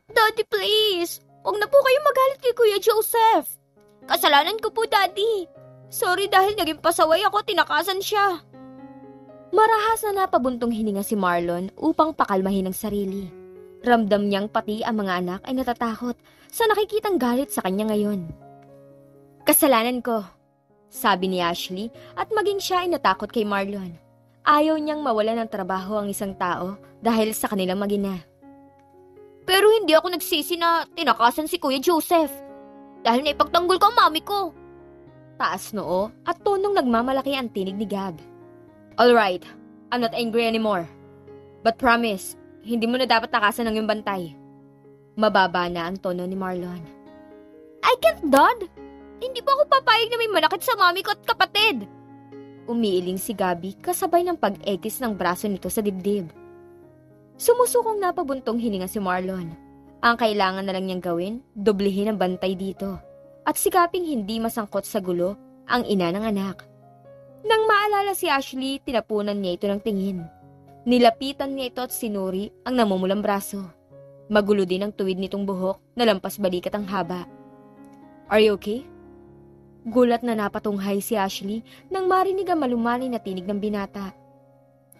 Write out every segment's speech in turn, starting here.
Daddy, please! Huwag na po kayo magalit kay Kuya Joseph. Kasalanan ko po, Daddy. Sorry dahil naging pasaway ako, tinakasan siya. Marahas na napabuntong hininga si Marlon upang pakalmahin ang sarili. Ramdam niyang pati ang mga anak ay natatakot sa nakikitang galit sa kanya ngayon. Kasalanan ko, sabi ni Ashley at maging siya ay natakot kay Marlon. Ayaw niyang mawala ng trabaho ang isang tao dahil sa kanilang mag-ina. Pero hindi ako nagsisi na tinakasan si Kuya Joseph dahil naipagtanggol ko ang mami ko. Taas noo at tonong nagmamalaki ang tinig ni Gab. Alright, I'm not angry anymore. But promise, hindi mo na dapat takasan ng iyong bantay. Mababa na ang tono ni Marlon. I can't, Dad. Hindi pa ako papayag na may manakit sa mami ko at kapatid. Umiiling si Gabby kasabay ng pag-ekis ng braso nito sa dibdib. Sumusukong napabuntong hininga si Marlon. Ang kailangan na lang niyang gawin, doblehin ang bantay dito. At sikaping hindi masangkot sa gulo ang ina ng anak. Nang maalala si Ashley, tinapunan niya ito ng tingin. Nilapitan niya ito at sinuri ang namumulang braso. Magulo din ang tuwid nitong buhok na lampas balikat ang haba. Are you okay? Gulat na napatunghay si Ashley nang marinig ang malumanay na tinig ng binata.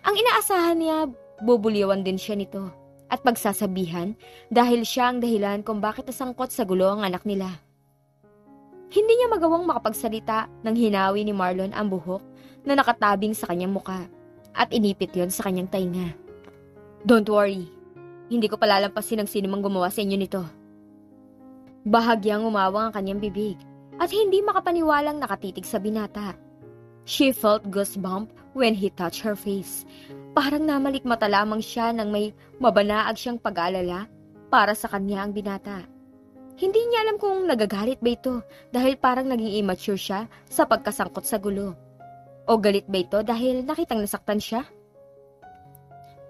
Ang inaasahan niya, bubuliwan din siya nito at pagsasabihan dahil siya ang dahilan kung bakit nasangkot sa gulo ang anak nila. Hindi niya magawang makapagsalita nang hinawi ni Marlon ang buhok na nakatabing sa kanyang muka at inipit yon sa kanyang tainga. Don't worry, hindi ko palalampasin ang sinumang gumawa sa inyo nito. Bahagyang umawang ang kanyang bibig at hindi makapaniwalang nakatitig sa binata. She felt goosebump when he touched her face. Parang namalikmata lamang siya nang may mabanaag siyang pag-aalala para sa kanya ang binata. Hindi niya alam kung nagagalit ba ito dahil parang naging immature siya sa pagkasangkot sa gulo. O galit ba ito dahil nakitang nasaktan siya?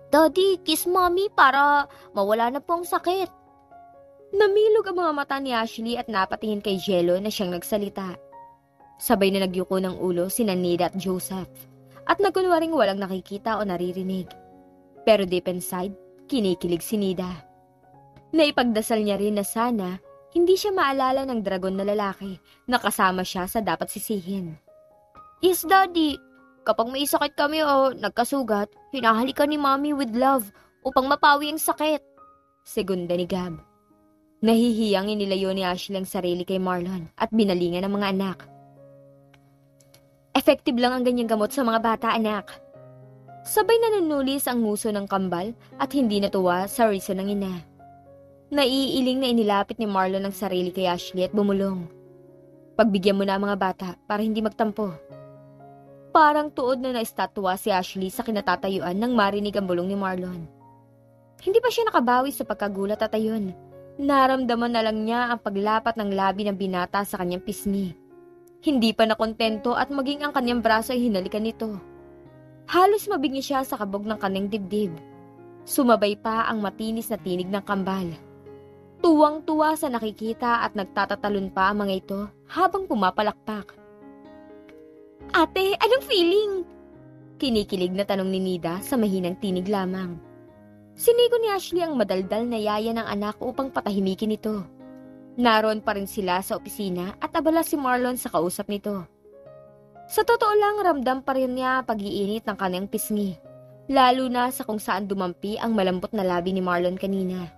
Daddy, kiss mommy para mawala na po ang sakit. Namilog ang mga mata ni Ashley at napatingin kay Jello na siyang nagsalita. Sabay na nagyuko ng ulo sina Nida at Joseph at nagkunwaring walang nakikita o naririnig. Pero deep inside, kinikilig si Nida. Naipagdasal niya rin na sana hindi siya maalala ng dragon na lalaki na kasama siya sa dapat sisihin. Yes, Daddy. Kapag may sakit kami o nagkasugat, hinahalikan ni Mommy with love upang mapawi ang sakit. Segunda ni Gab. Nahihiyang inilayo ni Ashley ang sarili kay Marlon at binalingan ng mga anak. Effective lang ang ganyang gamot sa mga bata, anak. Sabay na nanulis ang nguso ng kambal at hindi natuwa sa reason ng ina. Naiiling na inilapit ni Marlon ang sarili kay Ashley at bumulong. Pagbigyan mo na ang mga bata para hindi magtampo. Parang tuod na naistatwa si Ashley sa kinatatayuan nang marinig ang bulong ni Marlon. Hindi pa siya nakabawi sa pagkagulat at ayon. Naramdaman na lang niya ang paglapat ng labi ng binata sa kanyang pisngi. Hindi pa nakontento at maging ang kanyang braso ay hinalikan nito. Halos mabingi siya sa kabog ng kanyang dibdib. Sumabay pa ang matinis na tinig ng kambal. Tuwang-tuwa sa nakikita at nagtatatalon pa ang mga ito habang pumapalakpak. Ate, anong feeling? Kinikilig na tanong ni Nida sa mahinang tinig lamang. Sinigo ni Ashley ang madaldal na yaya ng anak upang patahimikin ito. Naroon pa rin sila sa opisina at abala si Marlon sa kausap nito. Sa totoo lang, ramdam pa rin niya pag-iinit ng kanyang pisngi, lalo na sa kung saan dumampi ang malambot na labi ni Marlon kanina.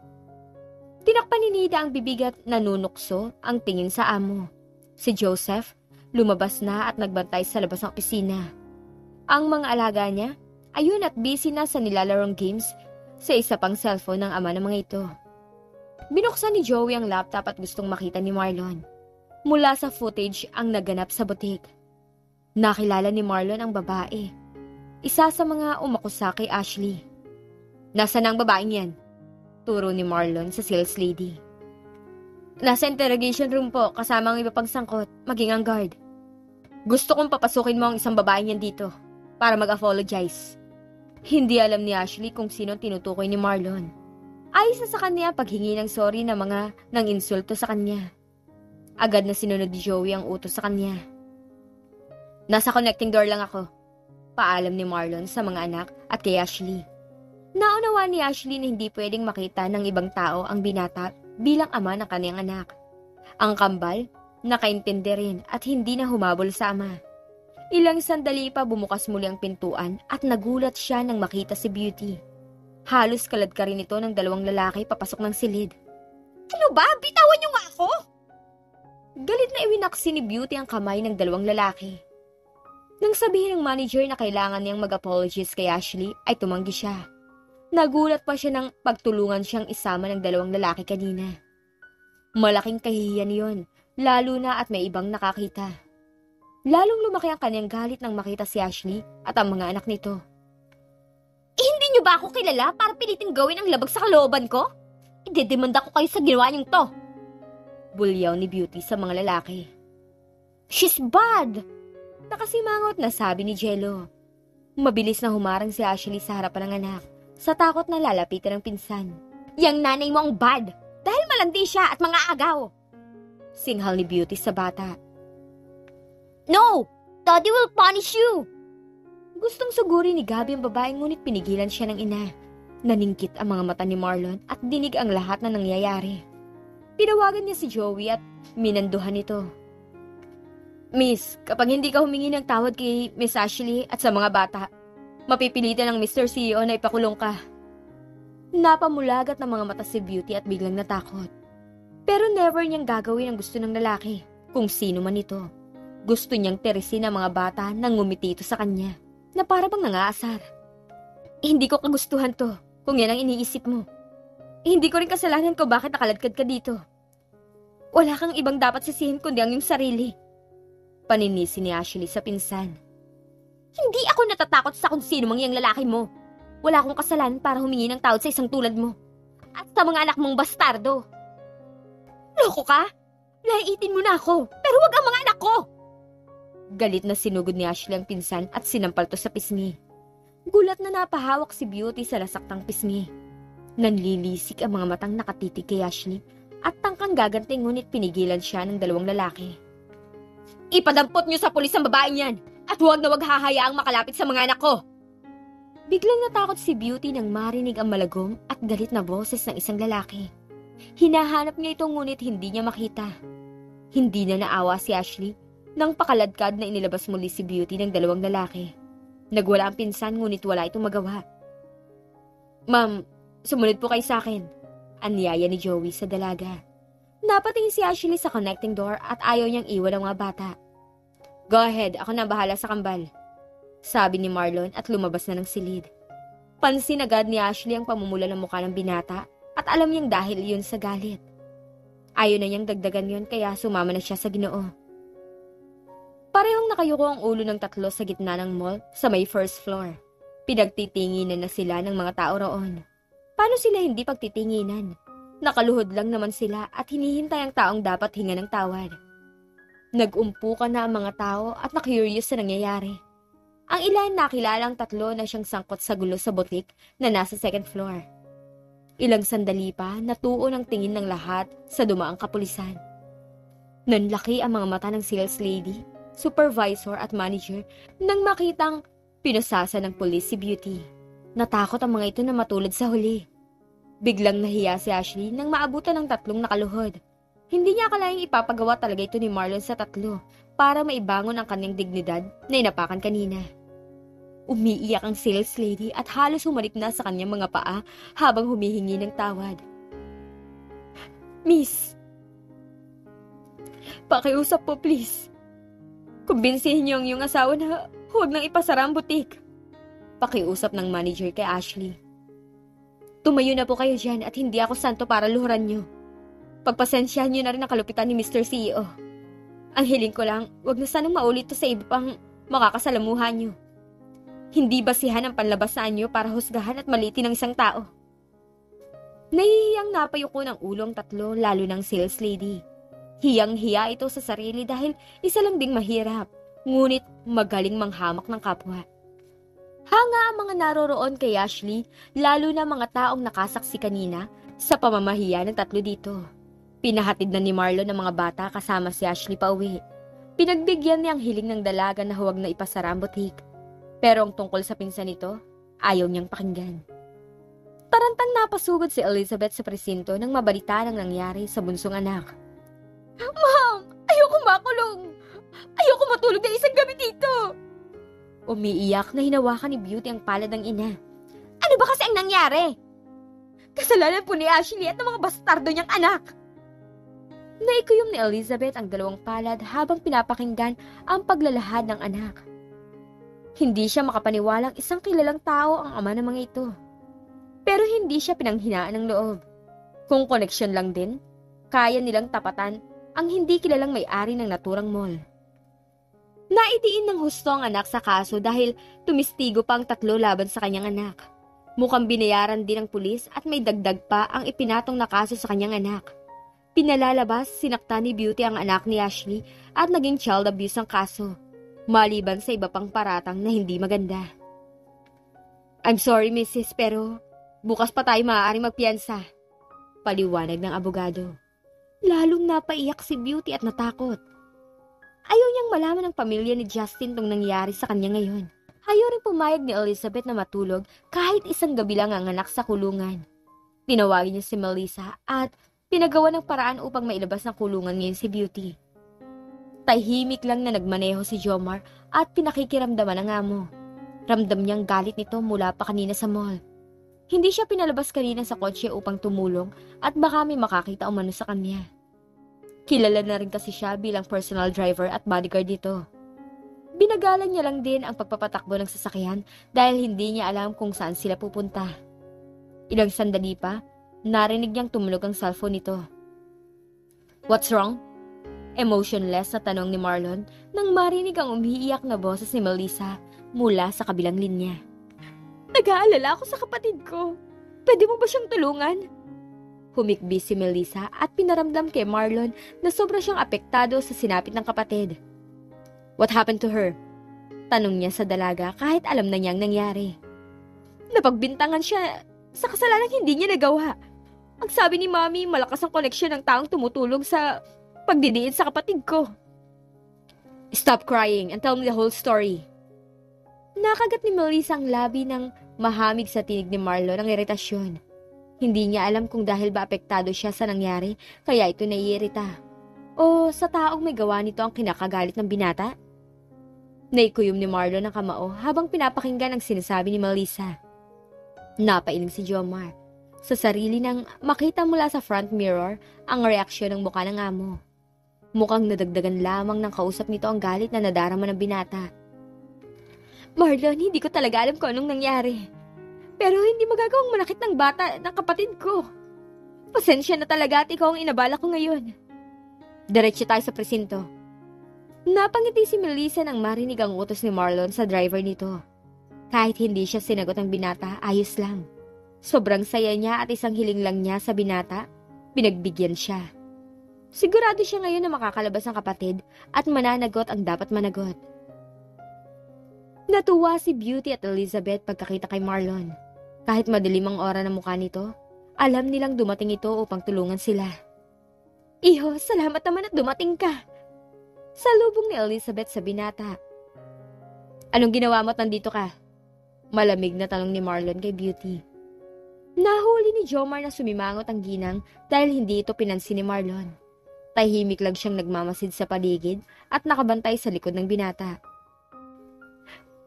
Tinakpan ni Nida ang bibig at nanunukso ang tingin sa amo. Si Joseph, lumabas na at nagbantay sa labas ng opisina. Ang mga alaga niya, ayun at busy na sa nilalarong games sa isa pang cellphone ng ama ng mga ito. Binuksan ni Joey ang laptop at gustong makita ni Marlon. Mula sa footage ang naganap sa butik. Nakilala ni Marlon ang babae. Isa sa mga umakusa kay Ashley. Nasaan ang babaeng yan? Turo ni Marlon sa sales lady. Nasa interrogation room po kasama ang iba pang sangkot, maging ang guard. Gusto kong papasukin mo ang isang babaeng yan dito para mag-apologize. Hindi alam ni Ashley kung sino tinutukoy ni Marlon. Ayos na sa kanya paghingi ng sorry na mga nang insulto sa kanya. Agad na sinunod ni Joey ang utos sa kanya. Nasa connecting door lang ako. Paalam ni Marlon sa mga anak at kay Ashley. Naunawa ni Ashley na hindi pwedeng makita ng ibang tao ang binata bilang ama ng kanyang anak. Ang kambal, nakaintindi rin at hindi na humabol sa ama. Ilang sandali pa bumukas muli ang pintuan at nagulat siya nang makita si Beauty. Halos kalad ka rin ito ng dalawang lalaki papasok ng silid. Ano ba? Bitawan niyo nga ako! Galit na iwinaksi ni Beauty ang kamay ng dalawang lalaki. Nang sabihin ng manager na kailangan niyang mag-apologize kay Ashley, ay tumanggi siya. Nagulat pa siya nang pagtulungan siyang isama ng dalawang lalaki kanina. Malaking kahihiyan yon, lalo na at may ibang nakakita. Lalong lumaki ang kanyang galit nang makita si Ashley at ang mga anak nito. Hindi niyo ba ako kilala para pilitin gawin ang labag sa kalooban ko? Idedemanda ko kayo sa ginawa niyong to. Bulyaw ni Beauty sa mga lalaki. She's bad! Nakasimangot na sabi ni Jello. Mabilis na humarang si Ashley sa harapan ng anak, sa takot na lalapitan ng pinsan. Yang nanay mo ang bad, dahil malandi siya at mga agaw. Singhal ni Beauty sa bata. No! Daddy will punish you! Gustong suguri ni Gabby ang babae ngunit pinigilan siya ng ina. Naningkit ang mga mata ni Marlon at dinig ang lahat na nangyayari. Pinawagan niya si Joey at minanduhan ito. Miss, kapag hindi ka humingi ng tawad kay Miss Ashley at sa mga bata, mapipilitan ng Mr. CEO na ipakulong ka. Napamulagat ng mga mata si Beauty at biglang natakot. Pero never niyang gagawin ang gusto ng lalaki, kung sino man ito. Gusto niyang teresin ang mga bata nang ngumiti ito sa kanya, na para bang nangaasar. Hindi ko kagustuhan to, kung yan ang iniisip mo. Hindi ko rin kasalanan ko bakit nakaladkad ka dito. Wala kang ibang dapat sisihin kundi ang iyong sarili. Paninisi ni Ashley sa pinsan. Hindi ako natatakot sa kung sino mang iyang lalaki mo. Wala akong kasalanan para humingi ng tawad sa isang tulad mo. At sa mga anak mong bastardo. Loko ka? Laiitin mo na ako, pero wag ang mga anak ko! Galit na sinugod ni Ashley ang pinsan at sinampal to sa pisngi. Gulat na napahawak si Beauty sa lasaktang pisngi. Nanlilisik ang mga matang nakatitig kay Ashley at tangkang gaganting ngunit pinigilan siya ng dalawang lalaki. Ipadampot niyo sa pulis ang babaeng yan at huwag na wag hahayaang makalapit sa mga anak ko! Biglang natakot si Beauty nang marinig ang malagom at galit na boses ng isang lalaki. Hinahanap niya ito ngunit hindi niya makita. Hindi na naawa si Ashley nang pakaladkad na inilabas muli si Beauty ng dalawang lalaki. Nagwala ang pinsan ngunit wala itong magawa. Ma'am, sumunod po kayo sa akin. Anyaya ni Joey sa dalaga. Napatingin si Ashley sa connecting door at ayaw niyang iwan ang mga bata. Go ahead, ako na bahala sa kambal. Sabi ni Marlon at lumabas na ng silid. Pansin agad ni Ashley ang pamumula ng mukha ng binata at alam niyang dahil yun sa galit. Ayaw na niyang dagdagan yun kaya sumama na siya sa Ginoo. Parehong nakayuko ang ulo ng tatlo sa gitna ng mall sa may first floor. Pinagtitinginan na sila ng mga tao roon. Paano sila hindi pagtitinginan? Nakaluhod lang naman sila at hinihintay ang taong dapat hinga ng tawad. Nag-umpukan na ang mga tao at na-curious sa nangyayari. Ang ilan nakilalang tatlo na siyang sangkot sa gulo sa butik na nasa second floor. Ilang sandali pa, natuon ang tingin ng lahat sa dumaang kapulisan. Nanlaki ang mga mata ng sales lady, supervisor at manager nang makitang pinasasa ng pulis si Beauty. Natakot ang mga ito na matulad sa huli. Biglang nahiya si Ashley nang maabutan ng tatlong nakaluhod. Hindi niya akalaing ipapagawa talaga ito ni Marlon sa tatlo para maibangon ang kanyang dignidad na inapakan kanina. Umiiyak ang sales lady at halos humalik na sa kanyang mga paa habang humihingi ng tawad. Miss, pakiusap po please. Kumbinsihin niyo ang iyong asawa na huwag nang ipasara ang butik. Pakiusap ng manager kay Ashley. Tumayo na po kayo dyan at hindi ako santo para luhuran niyo. Pagpasensyahan niyo na rin ang kalupitan ni Mr. CEO. Ang hiling ko lang, wag na sanang maulit to sa iba pang makakasalamuhan niyo. Hindi basihan ang panlabas sa anyo para husgahan at malitin ng isang tao. Nahihiyang napayuko ng ulo ang tatlo lalo ng sales lady. Hiyang-hiya ito sa sarili dahil isa lang ding mahirap, ngunit magaling manghamak ng kapwa. Hanga ang mga naroroon kay Ashley, lalo na mga taong nakasaksi kanina sa pamamahiya ng tatlo dito. Pinahatid na ni Marlon ng mga bata kasama si Ashley pauwi. Pinagbigyan niya ang hiling ng dalaga na huwag na ipasara ang butik. Pero ang tungkol sa pinsan nito, ayaw niyang pakinggan. Tarantang napasugod si Elizabeth sa presinto nang mabalita ng nangyari sa bunsong anak. Ma'am! Ayoko makulong! Ayoko matulog na isang gabi dito! Umiiyak na hinawakan ni Beauty ang palad ng ina. Ano ba kasi ang nangyari? Kasalanan po ni Ashley at ng mga bastardo niyang anak. Naikuyom ni Elizabeth ang dalawang palad habang pinapakinggan ang paglalahad ng anak. Hindi siya makapaniwalang isang kilalang tao ang ama ng mga ito. Pero hindi siya pinanghinaan ng loob. Kung koneksyon lang din, kaya nilang tapatan ang hindi kilalang may-ari ng naturang mall. Naidiin ng husto ang anak sa kaso dahil tumistigo pa ang 3 laban sa kanyang anak. Mukhang binayaran din ng pulis at may dagdag pa ang ipinatong na kaso sa kanyang anak. Pinalalabas, sinakta ni Beauty ang anak ni Ashley at naging child abuse ang kaso, maliban sa iba pang paratang na hindi maganda. I'm sorry, Mrs. pero bukas pa tayo maaaring magpiyansa, paliwanag ng abogado. Lalong napaiyak si Beauty at natakot. Ayaw niyang malaman ng pamilya ni Justin tong nangyari sa kanya ngayon. Ayaw rin pumayag ni Elizabeth na matulog kahit isang gabi lang ang anak sa kulungan. Tinawagin niya si Melissa at pinagawa ng paraan upang mailabas ng kulungan ngayon si Beauty. Tahimik lang na nagmaneho si Jomar at pinakikiramdaman ng amo. Ramdam niyang galit nito mula pa kanina sa mall. Hindi siya pinalabas kanina sa kotse upang tumulong at baka may makakita umano sa kanya. Kilala na rin kasi siya bilang personal driver at bodyguard dito. Binagalan niya lang din ang pagpapatakbo ng sasakyan dahil hindi niya alam kung saan sila pupunta. Ilang sandali pa, narinig niyang tumunog ang cellphone nito. What's wrong? Emotionless na tanong ni Marlon nang marinig ang umiiyak na boses ni Melissa mula sa kabilang linya. Nag-aalala ako sa kapatid ko. Pwede mo ba siyang tulungan? Humikbi si Melissa at pinaramdam kay Marlon na sobra siyang apektado sa sinapit ng kapatid. What happened to her? Tanong niya sa dalaga kahit alam na niyang nangyari. Napagbintangan siya sa kasalanang hindi niya nagawa. Ang sabi ni Mami, malakas ang koneksyon ng taong tumutulong sa pagdidiin sa kapatid ko. Stop crying and tell me the whole story. Nakagat ni Melissa ang labi ng mahamig sa tinig ni Marlon ang iritasyon. Hindi niya alam kung dahil ba apektado siya sa nangyari, kaya ito naiirita. O sa taong may gawa nito ang kinakagalit ng binata? Naikuyom ni Marlon ang kamao habang pinapakinggan ang sinasabi ni Melissa. Napailing si Jomar sa sarili nang makita mula sa front mirror ang reaksyon ng mukha ng amo. Mukhang nadagdagan lamang ng kausap nito ang galit na nadarama ng binata. Marlon, hindi ko talaga alam kung anong nangyari. Pero hindi magagawang manakit ng bata ng kapatid ko. Pasensya na talaga at ikaw ang inabala ko ngayon. Diretso tayo sa presinto. Napangiti si Melissa nang marinig ang utos ni Marlon sa driver nito. Kahit hindi siya sinagot ng binata, ayos lang. Sobrang saya niya at isang hiling lang niya sa binata, pinagbigyan siya. Sigurado siya ngayon na makakalabas ang kapatid at mananagot ang dapat managot. Natuwa si Beauty at Elizabeth pagkakita kay Marlon. Kahit madilim ang ora ng mukha nito, alam nilang dumating ito upang tulungan sila. Iho, salamat naman at dumating ka. Salubong ni Elizabeth sa binata. Anong ginawa mo at nandito ka? Malamig na tanong ni Marlon kay Beauty. Nahuli ni Jomar na sumimangot ang ginang dahil hindi ito pinansin ni Marlon. Tahimik lang siyang nagmamasid sa paligid at nakabantay sa likod ng binata.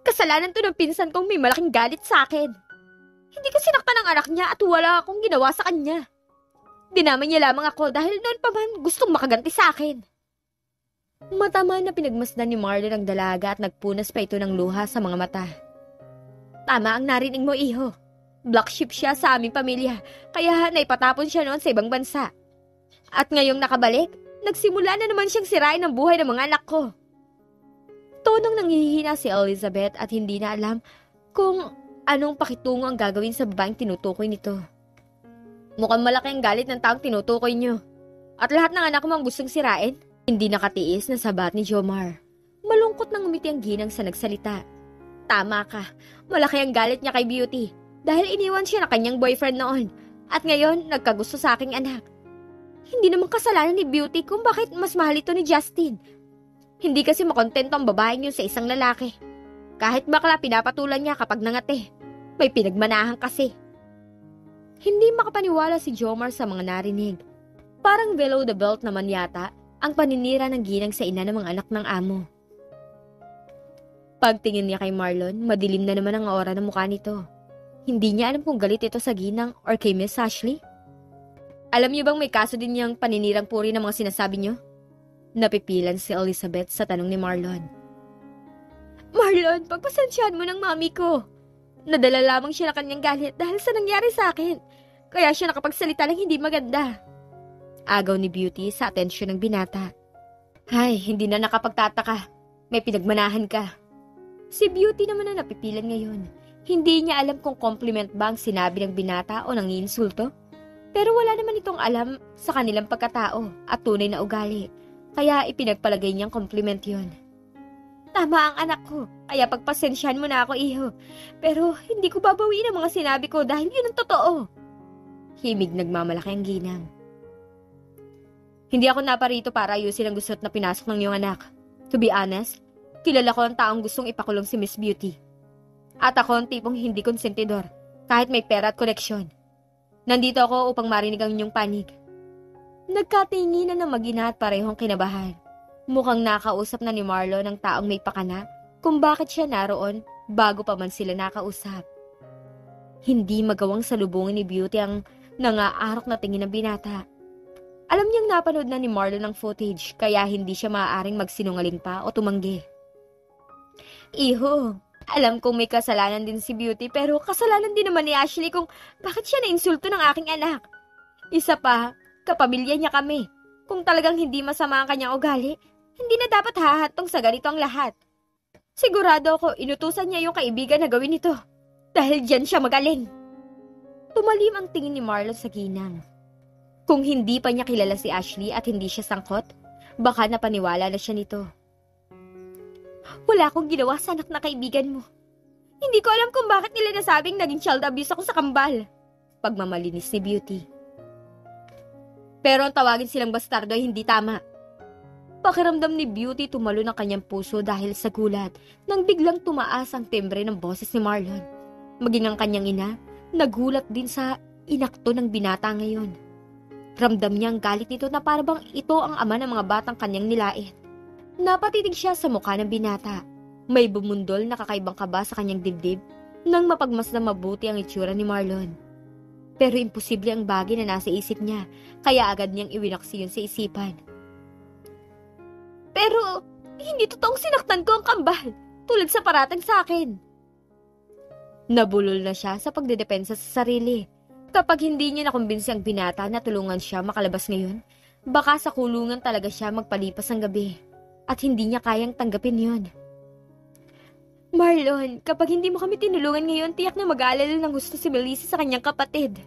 Kasalanan to ng pinsan kong may malaking galit sa akin. Hindi ko sinaktan ang anak niya at wala akong ginawa sa kanya. Dinaman niya lamang ako dahil noon pa man gustong makaganti sa akin. Matama na pinagmasdan ni Marlon ang dalaga at nagpunas pa ito ng luha sa mga mata. Tama ang narinig mo, iho. Black sheep siya sa aming pamilya, kaya naipatapon siya noon sa ibang bansa. At ngayong nakabalik, nagsimula na naman siyang sirain ang buhay ng mga anak ko. Tonong nanghihina si Elizabeth at hindi na alam kung anong pakitungo ang gagawin sa babaeng tinutukoy nito. Mukhang malaki ang galit ng taong tinutukoy niyo. At lahat ng anak mo ang gustong sirain? Hindi nakatiis na sabat ni Jomar. Malungkot nang umiti ang ginang sa nagsalita. Tama ka, malaki ang galit niya kay Beauty dahil iniwan siya na kanyang boyfriend noon at ngayon nagkagusto sa aking anak. Hindi naman kasalanan ni Beauty kung bakit mas mahal ito ni Justin. Hindi kasi makontento ang babaeng yun sa isang lalaki. Kahit bakla pinapatulan niya kapag nangate. May pinagmanahan kasi. Hindi makapaniwala si Jomar sa mga narinig. Parang below the belt naman yata ang paninira ng ginang sa ina ng mga anak ng amo. Pagtingin niya kay Marlon, madilim na naman ang aura ng mukha nito. Hindi niya alam kung galit ito sa ginang or kay Miss Ashley. Alam niyo bang may kaso din niyang paninirang puri ng mga sinasabi niyo? Napipilan si Elizabeth sa tanong ni Marlon. Marlon, pagpasensyahan mo ng mami ko. Nadala lamang siya na kanyang galit dahil sa nangyari sa akin. Kaya siya nakapagsalita lang hindi maganda. Agaw ni Beauty sa atensyon ng binata. Ay, hindi na nakapagtataka. May pinagmanahan ka. Si Beauty naman na napipilan ngayon. Hindi niya alam kung compliment ba ang sinabi ng binata o nangiinsulto. Pero wala naman itong alam sa kanilang pagkatao at tunay na ugali. Kaya ipinagpalagay niyang compliment yon. Tama ang anak ko, kaya pagpasensyahan mo na ako, iho. Pero hindi ko babawiin ang mga sinabi ko dahil yun ang totoo. Himig nagmamalaki ang ginang. Hindi ako naparito para ayusin ang gusot na pinasok ng iyong anak. To be honest, kilala ko ang taong gustong ipakulong si Miss Beauty. At ako ang tipong hindi konsentidor, kahit may pera at koneksyon. Nandito ako upang marinig ang inyong panig. Nagkatinginan ng mag-ina at parehong kinabahan. Mukhang nakausap na ni Marlon ang taong may pakana kung bakit siya naroon bago pa man sila nakausap. Hindi magawang salubungin ni Beauty ang nangaarok na tingin ng binata. Alam niyang napanood na ni Marlon ang footage kaya hindi siya maaaring magsinungaling pa o tumanggi. Iho, alam kong may kasalanan din si Beauty pero kasalanan din naman ni Ashley kung bakit siya nainsulto ng aking anak. Isa pa, kapamilya niya kami. Kung talagang hindi masama ang kanyang ugali, hindi na dapat hahatong sa ganito ang lahat. Sigurado ako inutusan niya yung kaibigan na gawin ito. Dahil diyan siya magaling. Tumalim ang tingin ni Marlon sa ginang. Kung hindi pa niya kilala si Ashley at hindi siya sangkot, baka napaniwala na siya nito. Wala akong ginawa sa anak na kaibigan mo. Hindi ko alam kung bakit nila nasabing naging child abuse ako sa kambal. Pagmamalinis ni Beauty. Pero ang tawagin silang bastardo ay hindi tama. Pakiramdam ni Beauty tumalo ng kanyang puso dahil sa gulat nang biglang tumaas ang timbre ng boses ni Marlon. Maging ang kanyang ina, nagulat din sa inakto ng binata ngayon. Ramdam niya ang galit nito na parabang ito ang ama ng mga batang kanyang nilait. Napatitig siya sa mukha ng binata. May bumundol na kakaibang kaba sa kanyang dibdib nang mapagmasdan mabuti ang itsura ni Marlon. Pero imposible ang bagay na nasa isip niya, kaya agad niyang iwinaksi yun sa isipan. Pero, hindi totoong sinaktan ko ang kambal, tulad sa paratang sa akin. Nabulol na siya sa pagdedepensa sa sarili. Kapag hindi niya nakumbinsi ang binata na tulungan siya makalabas ngayon, baka sa kulungan talaga siya magpalipas ang gabi. At hindi niya kayang tanggapin yon. Marlon, kapag hindi mo kami tinulungan ngayon, tiyak na mag-aalala ng gusto si Melissa sa kanyang kapatid.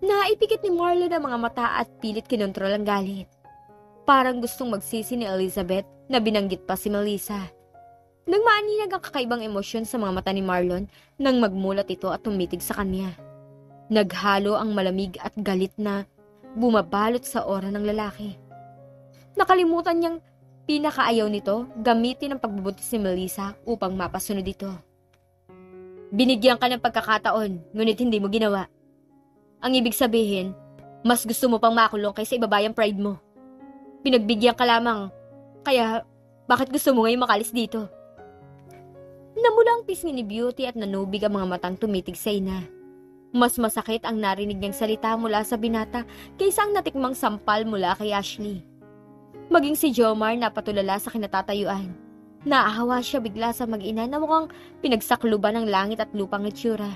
Naipikit ni Marlon ang mga mata at pilit kinontrol ang galit. Parang gustong magsisi ni Elizabeth na binanggit pa si Melissa. Nang maaninag ang kakaibang emosyon sa mga mata ni Marlon nang magmulat ito at tumitig sa kanya. Naghalo ang malamig at galit na bumabalot sa aura ng lalaki. Nakalimutan niyang pinakaayaw nito gamitin ang pagbubuntis ni Melissa upang mapasunod ito. Binigyan ka ng pagkakataon, ngunit hindi mo ginawa. Ang ibig sabihin, mas gusto mo pang makulong kaysa ibabayang pride mo. Pinagbigyan ka lamang, kaya bakit gusto mo ngayon makalis dito? Namula ang pisngi ni Beauty at nanubig ang mga matang tumitig sa ina. Mas masakit ang narinig niyang salita mula sa binata kaysa ang natikmang sampal mula kay Ashley. Maging si Jomar napatulala sa kinatatayuan. Naahawa siya bigla sa mag-ina na mukhang pinagsakluban ng langit at lupang itsura.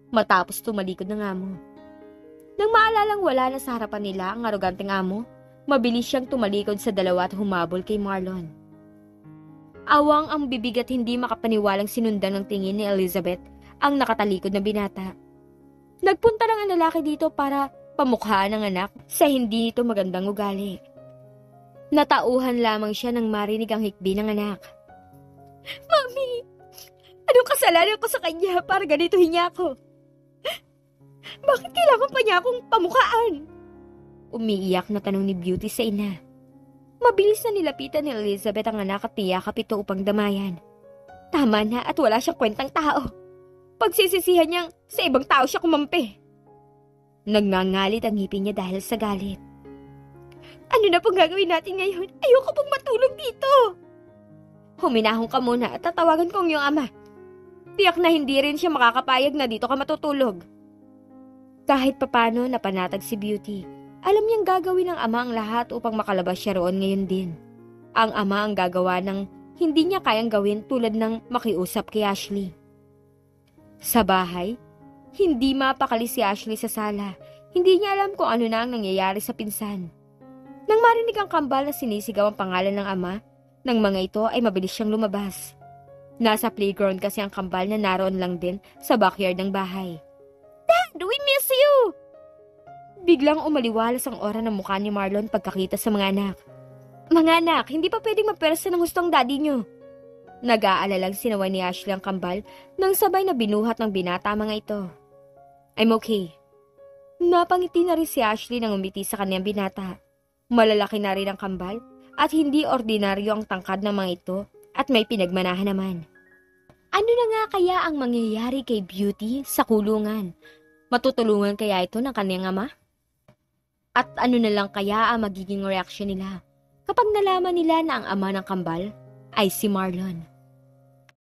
Matapos tumalikod ng amo. Nang maalalang wala na sa harapan nila ang aroganteng amo, mabilis siyang tumalikod sa dalawa at humabol kay Marlon. Awang ang bibig at hindi makapaniwalang sinundan ng tingin ni Elizabeth ang nakatalikod na binata. Nagpunta lang ang lalaki dito para pamukhaan ang anak sa hindi nito magandang ugali. Natauhan lamang siya nang marinig ang hikbi ng anak. Mami, anong kasalanan ko sa kanya para ganituhin niya ako? Bakit kailangan pa niya akong pamukhaan? Umiiyak na tanong ni Beauty sa ina. Mabilis na nilapitan ni Elizabeth ang anak at niyakap ito upang damayan. Tama na at wala siyang kwentang tao. pagsisisihan niyang sa ibang tao siya kumampi. Nagngangalit ang ngipin niya dahil sa galit. Ano na pong gagawin natin ngayon? Ayoko pong matulog dito. Huminahon ka muna at tatawagan ko ang iyong ama. Tiyak na hindi rin siya makakapayag na dito ka matutulog. Kahit papano napanatag si Beauty, alam niyang gagawin ng ama ang lahat upang makalabas siya roon ngayon din. Ang ama ang gagawa ng hindi niya kayang gawin tulad ng makiusap kay Ashley. Sa bahay, hindi mapakali si Ashley sa sala. Hindi niya alam kung ano na ang nangyayari sa pinsan. Nang marinig ang kambal na sinisigaw ang pangalan ng ama, ng mga ito ay mabilis siyang lumabas. Nasa playground kasi ang kambal na naroon lang din sa backyard ng bahay. Dad, we miss you! Biglang umaliwalas ang aura ng mukha ni Marlon pagkakita sa mga anak. Mga anak, hindi pa pwedeng magpersa ng hustong daddy niyo. Nag-aalalang sinawa ni Ashley ang kambal nang sabay na binuhat ng binata ang mga ito. I'm okay. Napangiti na rin si Ashley nang umiti sa kanyang binata. Malalaki na rin ang kambal at hindi ordinaryo ang tangkad ng mga ito at may pinagmanahan naman. Ano na nga kaya ang mangyayari kay Beauty sa kulungan? Matutulungan kaya ito ng kanyang ama? At ano na lang kaya ang magiging reaksyon nila kapag nalaman nila na ang ama ng kambal ay si Marlon?